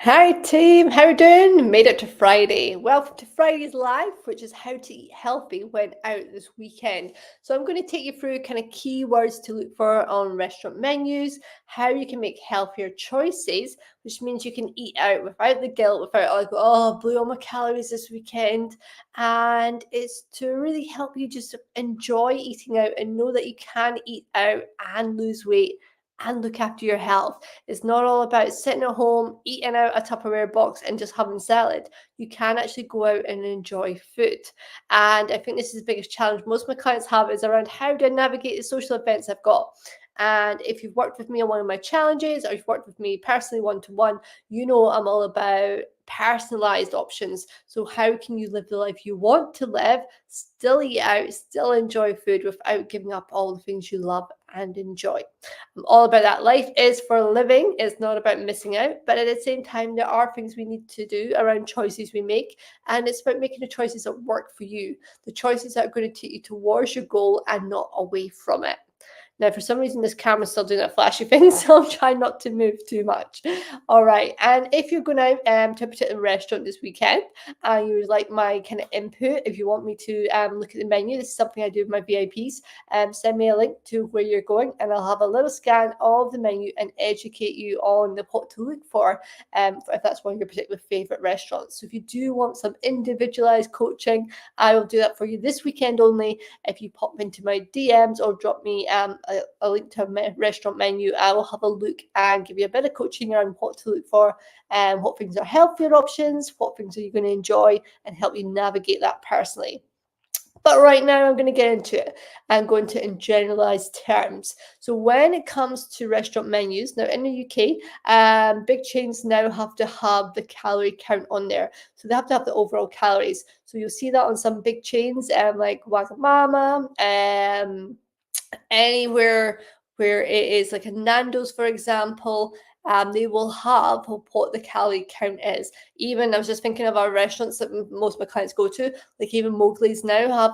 Hi team, how are you doing? Made it to Friday. Welcome to Friday's Live, which is how to eat healthy when out this weekend. So I'm going to take you through kind of keywords to look for on restaurant menus, how you can make healthier choices, which means you can eat out without the guilt, without like, oh, blew all my calories this weekend. And it's to really help you just enjoy eating out and know that you can eat out and lose weight and look after your health. It's not all about sitting at home, eating out a Tupperware box and just having salad. You can actually go out and enjoy food. And I think this is the biggest challenge most of my clients have is around how do I navigate the social events I've got. And if you've worked with me on one of my challenges or you've worked with me personally one-to-one, you know I'm all about personalized options. So how can you live the life you want to live, still eat out, still enjoy food without giving up all the things you love and enjoy? I'm all about that. Life is for living. It's not about missing out. But at the same time, there are things we need to do around choices we make. And it's about making the choices that work for you, the choices that are going to take you towards your goal and not away from it. Now, for some reason, this camera's still doing that flashy thing, so I'm trying not to move too much. All right. And if you're going out to a particular restaurant this weekend and you would like my kind of input, if you want me to look at the menu, this is something I do with my VIPs. Send me a link to where you're going, and I'll have a little scan of the menu and educate you on the what to look for if that's one of your particular favorite restaurants. So if you do want some individualized coaching, I will do that for you this weekend only. If you pop into my DMs or drop me a link to a restaurant menu, I will have a look and give you a bit of coaching around what to look for and what things are healthier options, what things are you going to enjoy, and help you navigate that personally. But right now, I'm going to get into it. I'm going to in generalized terms. So when it comes to restaurant menus, now in the UK, big chains now have to have the calorie count on there. So they have to have the overall calories. So you'll see that on some big chains, like Wagamama, anywhere where it is like a Nando's, for example, they will have what the calorie count is. Even I was just thinking of our restaurants that most of my clients go to, like even Mowgli's now have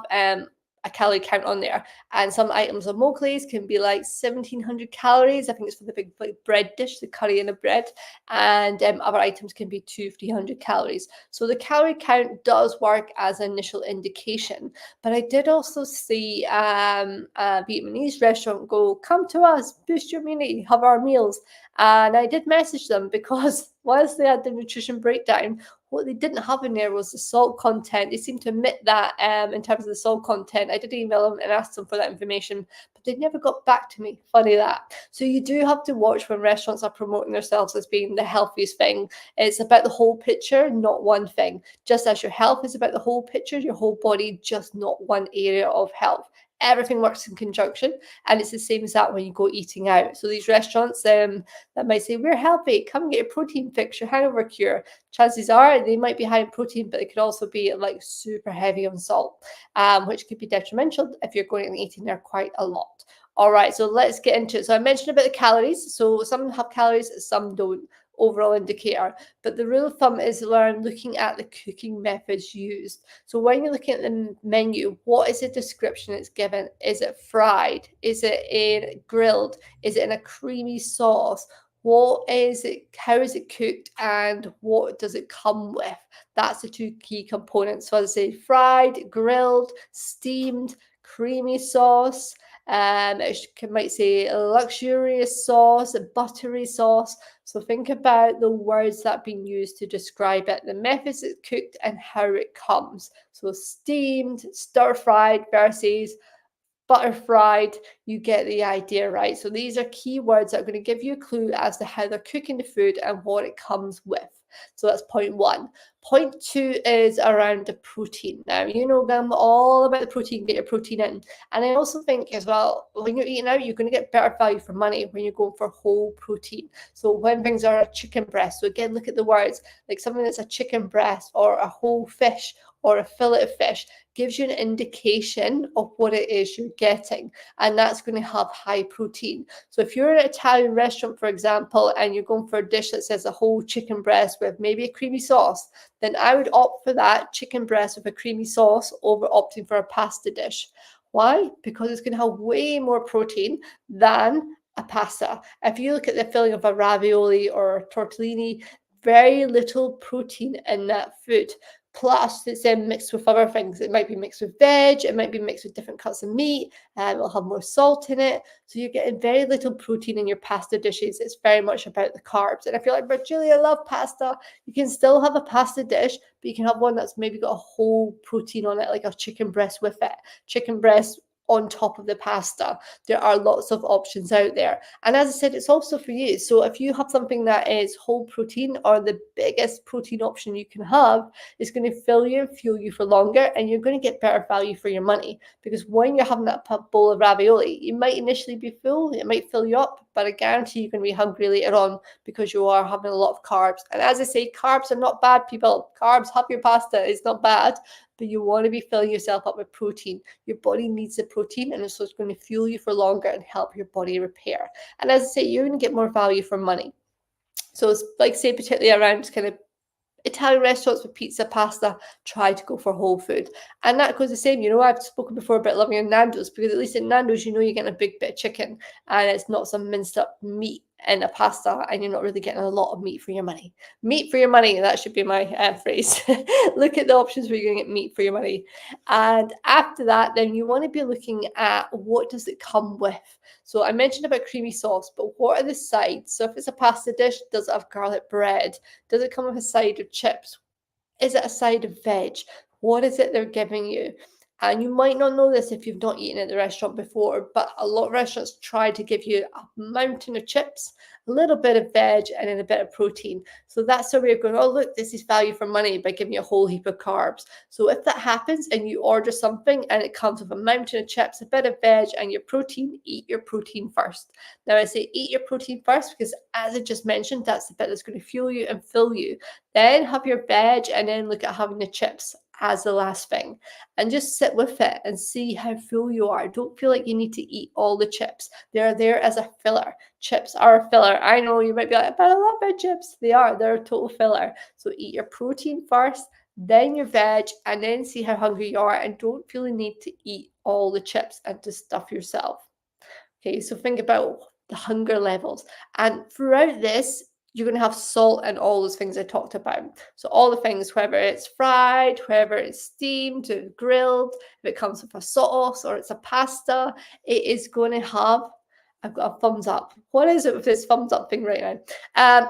a calorie count on there. And some items of Mowgli's can be like 1,700 calories. I think it's for the big like, bread dish, the curry and the bread. And other items can be 200-300 calories. So the calorie count does work as an initial indication. But I did also see a Vietnamese restaurant go, come to us, boost your immunity, have our meals. And I did message them because whilst they had the nutrition breakdown, what they didn't have in there was the salt content. They seemed to admit that in terms of the salt content. I did email them and ask them for that information, but they never got back to me. Funny that. So you do have to watch when restaurants are promoting themselves as being the healthiest thing. It's about the whole picture, not one thing. Just as your health is about the whole picture, your whole body, just not one area of health. Everything works in conjunction, and it's the same as that when you go eating out. So these restaurants that might say, we're healthy, come get a protein fix, your hangover cure. Chances are they might be high in protein, but they could also be like super heavy on salt, which could be detrimental if you're going and eating there quite a lot. All right, so let's get into it. So I mentioned about the calories. So some have calories, some don't. Overall indicator. But the rule of thumb is learn looking at the cooking methods used. So when you're looking at the menu, what is the description it's given? Is it fried? Is it in grilled? Is it in a creamy sauce? What is it? How is it cooked? And what does it come with? That's the two key components. So as I say, fried, grilled, steamed, creamy sauce. It might say a luxurious sauce, a buttery sauce. So think about the words that are being used to describe it, the methods it's cooked and how it comes. So steamed, stir-fried versus butter fried, you get the idea, right? So these are keywords that are going to give you a clue as to how they're cooking the food and what it comes with. So that's point one. Point two is around the protein. Now, you know, I'm all about the protein, get your protein in. And I also think as well, when you're eating out, you're going to get better value for money when you're going for whole protein. So when things are a chicken breast, so again, look at the words, like something that's a chicken breast or a whole fish or a fillet of fish gives you an indication of what it is you're getting, and that's going to have high protein. So if you're at an Italian restaurant, for example, and you're going for a dish that says a whole chicken breast with maybe a creamy sauce, then I would opt for that chicken breast with a creamy sauce over opting for a pasta dish. Why? Because it's going to have way more protein than a pasta. If you look at the filling of a ravioli or a tortellini, very little protein in that food. Plus, it's then mixed with other things. It might be mixed with veg, it might be mixed with different cuts of meat, it'll have more salt in it. So you're getting very little protein in your pasta dishes. It's very much about the carbs. And if you're like, but Julie, I love pasta, you can still have a pasta dish, but you can have one that's maybe got a whole protein on it, like a chicken breast with it. Chicken breast on top of the pasta. There are lots of options out there. And as I said, it's also for you. So if you have something that is whole protein or the biggest protein option you can have, it's going to fill you and fuel you for longer, and you're going to get better value for your money. Because when you're having that bowl of ravioli, you might initially be full, it might fill you up, but I guarantee you're going to be hungry later on because you are having a lot of carbs. And as I say, carbs are not bad, people. Carbs, have your pasta, it's not bad, but you want to be filling yourself up with protein. Your body needs the protein, and so it's going to fuel you for longer and help your body repair. And as I say, you're going to get more value for money. So it's like, say, particularly around kind of Italian restaurants with pizza, pasta, try to go for whole food. And that goes the same. I've spoken before about loving in Nando's, because at least in Nando's, you're getting a big bit of chicken and it's not some minced up meat in a pasta, and you're not really getting a lot of meat for your money. Meat for your money, that should be my phrase. Look at the options where you're going to get meat for your money. And after that, then you want to be looking at what does it come with. So I mentioned about creamy sauce, but what are the sides? So if it's a pasta dish, does it have garlic bread? Does it come with a side of chips? Is it a side of veg? What is it they're giving you? And you might not know this if you've not eaten at the restaurant before, but a lot of restaurants try to give you a mountain of chips, a little bit of veg, and then a bit of protein. So that's a way of going, oh, look, this is value for money by giving you a whole heap of carbs. So if that happens and you order something and it comes with a mountain of chips, a bit of veg, and your protein, eat your protein first. Now, I say eat your protein first because, as I just mentioned, that's the bit that's going to fuel you and fill you. Then have your veg, and then look at having the chips as the last thing, and just sit with it and see how full you are. Don't feel like you need to eat all the chips. They're there as a filler. Chips are a filler. I know you might be like, but I love my chips. They're a total filler. So eat your protein first, then your veg, and then see how hungry you are, and don't feel the need to eat all the chips and to stuff yourself. Okay, so think about the hunger levels. And throughout this, you're going to have salt and all those things I talked about. So all the things, whether it's fried, whether it's steamed or grilled, if it comes with a sauce or it's a pasta, it is going to have, I've got a thumbs up. What is it with this thumbs up thing right now?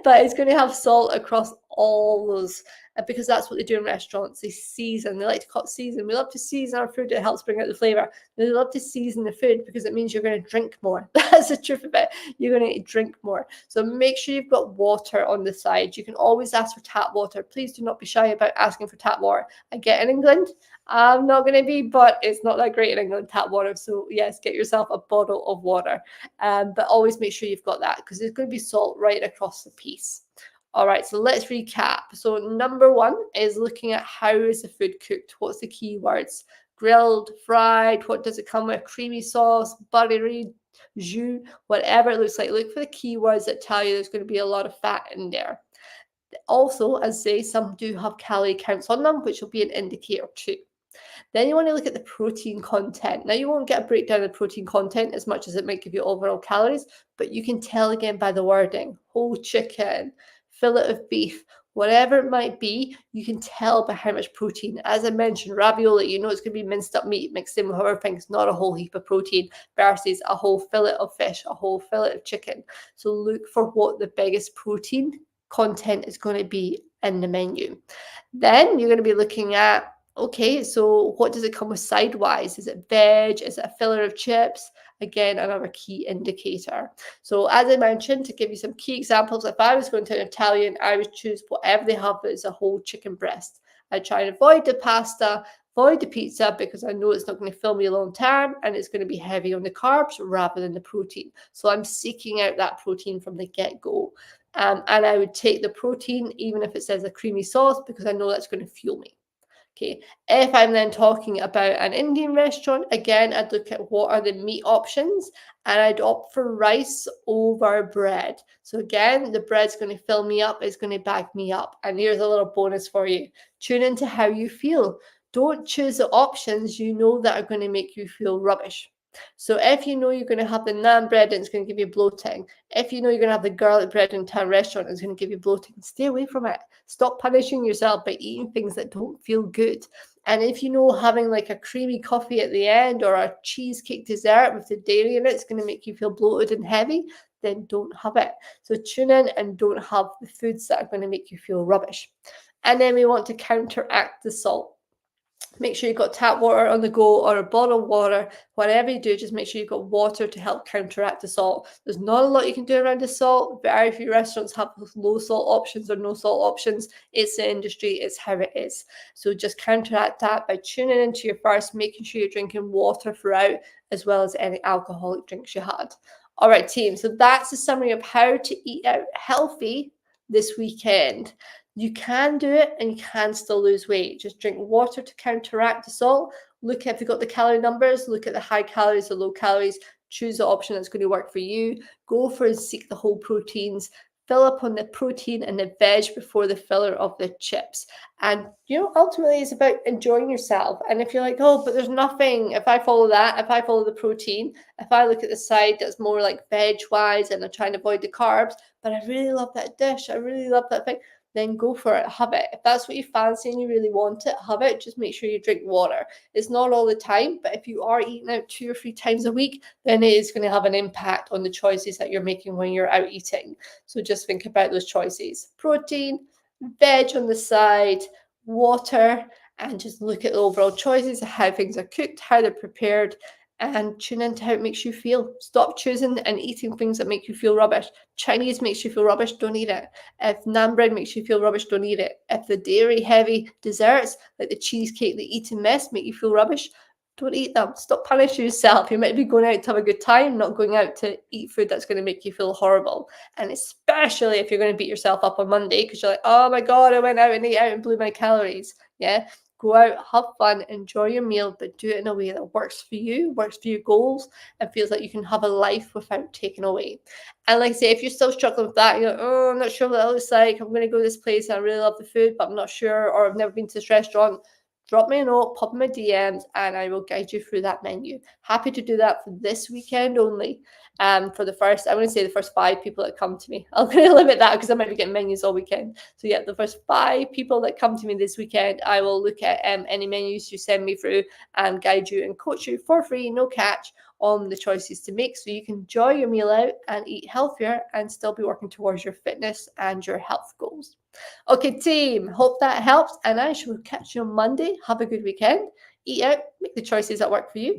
But it's going to have salt across all those, because that's what they do in restaurants. They season. They like to call it season. We love to season our food. It helps bring out the flavor. They love to season the food because it means you're going to drink more. That's the truth of it. You're going to drink more. So make sure you've got water on the side. You can always ask for tap water. Please do not be shy about asking for tap water. I get in England. I'm not going to be, but it's not that great in England, tap water. So yes, get yourself a bottle of water. But always make sure you've got that, because there's going to be salt right across the piece. All right, so let's recap. So number one is looking at how is the food cooked? What's the key words? Grilled, fried, what does it come with? Creamy sauce, buttery, jus, whatever it looks like. Look for the keywords that tell you there's going to be a lot of fat in there. Also, as I say, some do have calorie counts on them, which will be an indicator too. Then you want to look at the protein content. Now, you won't get a breakdown of protein content as much as it might give you overall calories, but you can tell again by the wording. Whole chicken, fillet of beef, whatever it might be, you can tell by how much protein. As I mentioned, ravioli, it's going to be minced up meat mixed in with other things, not a whole heap of protein, versus a whole fillet of fish, a whole fillet of chicken. So look for what the biggest protein content is going to be in the menu. Then you're going to be looking at, okay, so what does it come with side-wise? Is it veg? Is it a filler of chips? Again, another key indicator. So as I mentioned, to give you some key examples, if I was going to an Italian, I would choose whatever they have that is a whole chicken breast. I try and avoid the pasta, avoid the pizza, because I know it's not going to fill me long term, and it's going to be heavy on the carbs rather than the protein. So I'm seeking out that protein from the get-go. And I would take the protein, even if it says a creamy sauce, because I know that's going to fuel me. Okay, if I'm then talking about an Indian restaurant, again, I'd look at what are the meat options, and I'd opt for rice over bread. So again, the bread's going to fill me up, it's going to back me up. And here's a little bonus for you. Tune into how you feel. Don't choose the options you know that are going to make you feel rubbish. So if you know you're going to have the naan bread and it's going to give you bloating, if you know you're going to have the garlic bread in a town restaurant and it's going to give you bloating, stay away from it. Stop punishing yourself by eating things that don't feel good. And if you know having like a creamy coffee at the end or a cheesecake dessert with the dairy in it is going to make you feel bloated and heavy, then don't have it. So tune in and don't have the foods that are going to make you feel rubbish. And then we want to counteract the salt. Make sure you've got tap water on the go or a bottle of water. Whatever you do, just make sure you've got water to help counteract the salt. There's not a lot you can do around the salt. Very few restaurants have low salt options or no salt options. It's the industry, it's how it is. So just counteract that by tuning into your first, making sure you're drinking water throughout, as well as any alcoholic drinks you had. All right, team. So that's a summary of how to eat out healthy this weekend. You can do it and you can still lose weight. Just drink water to counteract the salt. Look if you've got the calorie numbers, look at the high calories, the low calories, choose the option that's going to work for you. Go for and seek the whole proteins. Fill up on the protein and the veg before the filler of the chips. And, ultimately it's about enjoying yourself. And if you're like, oh, but there's nothing, if I follow that, if I follow the protein, if I look at the side that's more like veg-wise and I'm trying to avoid the carbs, but I really love that dish, I really love that thing, then go for it, have it. If that's what you fancy and you really want it, have it. Just make sure you drink water. It's not all the time, but if you are eating out 2 or 3 times a week, then it is going to have an impact on the choices that you're making when you're out eating. So just think about those choices. Protein, veg on the side, water, and just look at the overall choices, how things are cooked, how they're prepared, and tune into how it makes you feel. Stop choosing and eating things that make you feel rubbish. Chinese makes you feel rubbish, don't eat it. If naan bread makes you feel rubbish, don't eat it. If the dairy heavy desserts like the cheesecake, the eating mess make you feel rubbish, don't eat them. Stop punishing yourself. You might be going out to have a good time, not going out to eat food that's going to make you feel horrible. And especially if you're going to beat yourself up on Monday because you're like, oh my God, I went out and ate out and blew my calories. Yeah. Go out, have fun, enjoy your meal, but do it in a way that works for you, works for your goals, and feels like you can have a life without taking away. And like I say, if you're still struggling with that, you're like, oh, I'm not sure what that looks like. I'm going to go to this place. I really love the food, but I'm not sure, or I've never been to this restaurant. Drop me a note, pop in my DMs, and I will guide you through that menu. Happy to do that for this weekend only. For the first, I want to say the first 5 people that come to me. I'm going to limit that because I might be getting menus all weekend. So yeah, the first 5 people that come to me this weekend, I will look at any menus you send me through and guide you and coach you for free, no catch, on the choices to make so you can enjoy your meal out and eat healthier and still be working towards your fitness and your health goals. Okay, team, hope that helps, and I shall catch you on Monday. Have a good weekend. Eat out, make the choices that work for you,